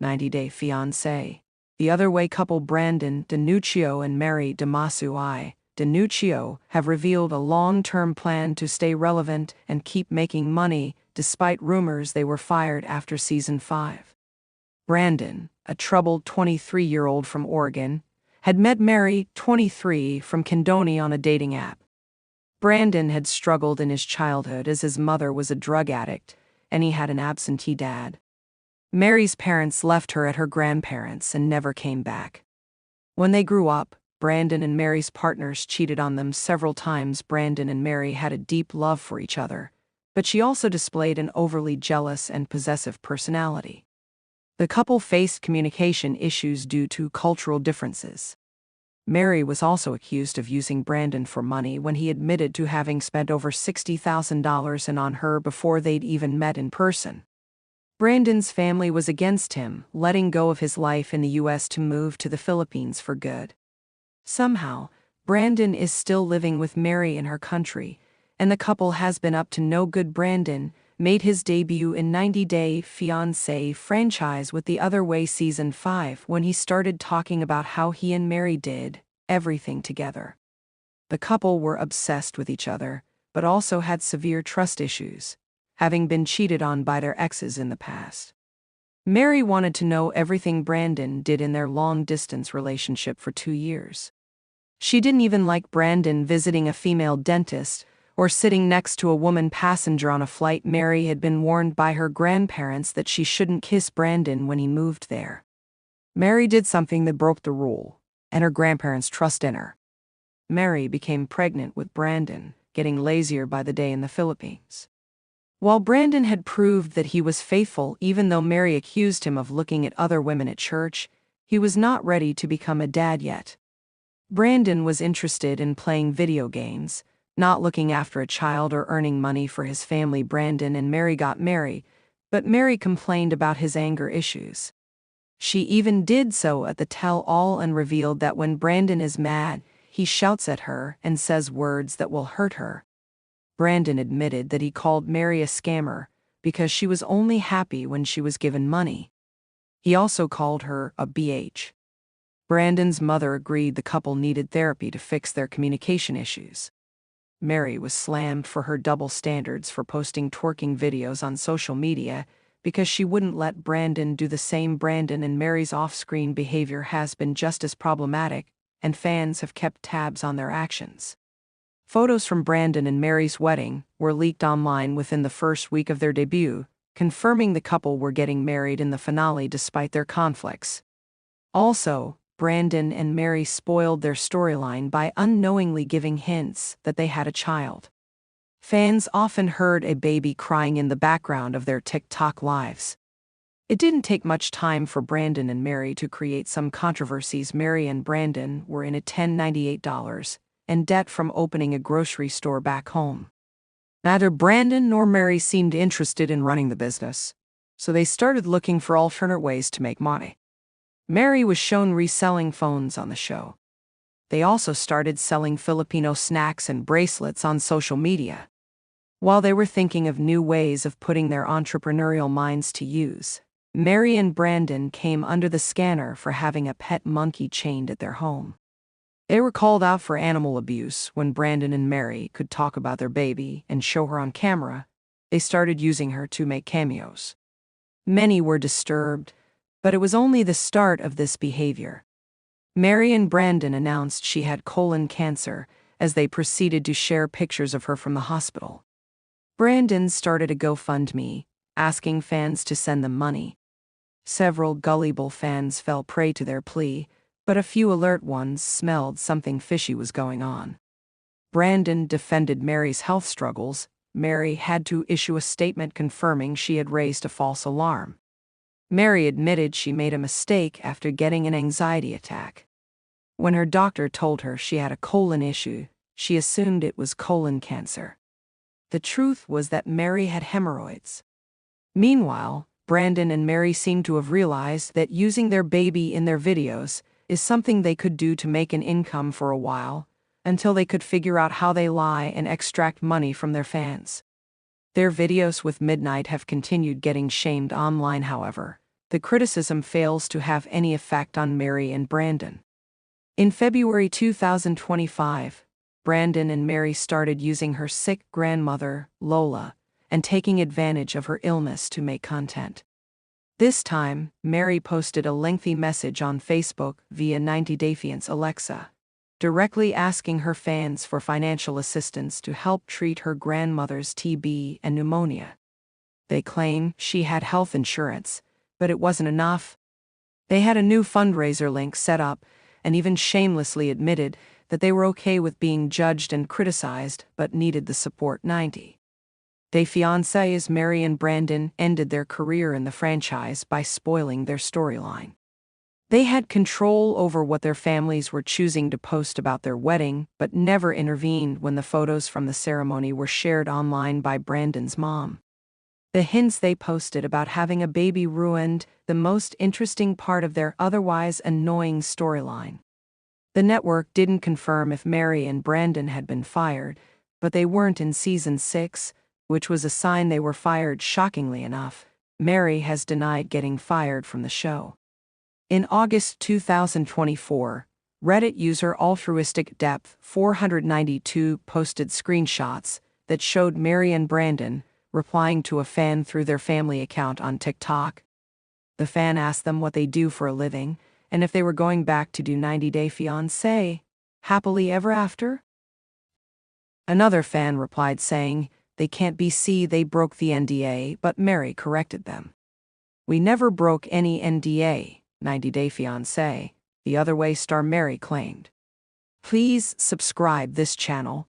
90-Day Fiancé. The other-way couple Brandan Nuccio and Mary Nuccio have revealed a long-term plan to stay relevant and keep making money despite rumors they were fired after season 5. Brandan, a troubled 23-year-old from Oregon, had met Mary, 23, from Kendoni on a dating app. Brandan had struggled in his childhood as his mother was a drug addict and he had an absentee dad. Mary's parents left her at her grandparents' and never came back. When they grew up, Brandan and Mary's partners cheated on them several times. Brandan and Mary had a deep love for each other, but she also displayed an overly jealous and possessive personality. The couple faced communication issues due to cultural differences. Mary was also accused of using Brandan for money when he admitted to having spent over $60,000 on her before they'd even met in person. Brandan's family was against him, letting go of his life in the U.S. to move to the Philippines for good. Somehow, Brandan is still living with Mary in her country, and the couple has been up to no good. Brandan made his debut in 90-Day Fiancé franchise with The Other Way Season 5 when he started talking about how he and Mary did everything together. The couple were obsessed with each other, but also had severe trust issues, having been cheated on by their exes in the past. Mary wanted to know everything Brandan did in their long-distance relationship for 2 years. She didn't even like Brandan visiting a female dentist or sitting next to a woman passenger on a flight. Mary had been warned by her grandparents that she shouldn't kiss Brandan when he moved there. Mary did something that broke the rule, and her grandparents' trust in her. Mary became pregnant with Brandan, getting lazier by the day in the Philippines. While Brandan had proved that he was faithful even though Mary accused him of looking at other women at church, he was not ready to become a dad yet. Brandan was interested in playing video games, not looking after a child or earning money for his family. Brandan and Mary got married, but Mary complained about his anger issues. She even did so at the tell-all and revealed that when Brandan is mad, he shouts at her and says words that will hurt her. Brandan admitted that he called Mary a scammer because she was only happy when she was given money. He also called her a BH. Brandan's mother agreed the couple needed therapy to fix their communication issues. Mary was slammed for her double standards for posting twerking videos on social media because she wouldn't let Brandan do the same. Brandan and Mary's off-screen behavior has been just as problematic, and fans have kept tabs on their actions. Photos from Brandan and Mary's wedding were leaked online within the first week of their debut, confirming the couple were getting married in the finale despite their conflicts. Also, Brandan and Mary spoiled their storyline by unknowingly giving hints that they had a child. Fans often heard a baby crying in the background of their TikTok lives. It didn't take much time for Brandan and Mary to create some controversies. Mary and Brandan were in a $1098 and debt from opening a grocery store back home. Neither Brandan nor Mary seemed interested in running the business, so they started looking for alternate ways to make money. Mary was shown reselling phones on the show. They also started selling Filipino snacks and bracelets on social media. While they were thinking of new ways of putting their entrepreneurial minds to use, Mary and Brandan came under the scanner for having a pet monkey chained at their home. They were called out for animal abuse. When Brandan and Mary could talk about their baby and show her on camera, they started using her to make cameos. Many were disturbed, but it was only the start of this behavior. Mary and Brandan announced she had colon cancer as they proceeded to share pictures of her from the hospital. Brandan started a GoFundMe, asking fans to send them money. Several gullible fans fell prey to their plea, but a few alert ones smelled something fishy was going on. Brandan defended Mary's health struggles. Mary had to issue a statement confirming she had raised a false alarm. Mary admitted she made a mistake after getting an anxiety attack. When her doctor told her she had a colon issue, she assumed it was colon cancer. The truth was that Mary had hemorrhoids. Meanwhile, Brandan and Mary seemed to have realized that using their baby in their videos is something they could do to make an income for a while, until they could figure out how they lie and extract money from their fans. Their videos with Midnight have continued getting shamed online, however, the criticism fails to have any effect on Mary and Brandan. In February 2025, Brandan and Mary started using her sick grandmother, Lola, and taking advantage of her illness to make content. This time, Mary posted a lengthy message on Facebook via 90-Day Fiancé Alexa, directly asking her fans for financial assistance to help treat her grandmother's TB and pneumonia. They claim she had health insurance, but it wasn't enough. They had a new fundraiser link set up and even shamelessly admitted that they were okay with being judged and criticized but needed the support. 90-Day Fiancé's Mary and Brandan ended their career in the franchise by spoiling their storyline. They had control over what their families were choosing to post about their wedding, but never intervened when the photos from the ceremony were shared online by Brandan's mom. The hints they posted about having a baby ruined the most interesting part of their otherwise annoying storyline. The network didn't confirm if Mary and Brandan had been fired, but they weren't in season 6, which was a sign they were fired. Shockingly enough, Mary has denied getting fired from the show. In August 2024, Reddit user Altruistic Depth 492 posted screenshots that showed Mary and Brandan replying to a fan through their family account on TikTok. The fan asked them what they do for a living and if they were going back to do 90-Day Fiancé happily ever after. Another fan replied saying they can't they broke the NDA, but Mary corrected them. "We never broke any NDA, 90-Day Fiancé," the other way star Mary claimed. Please subscribe this channel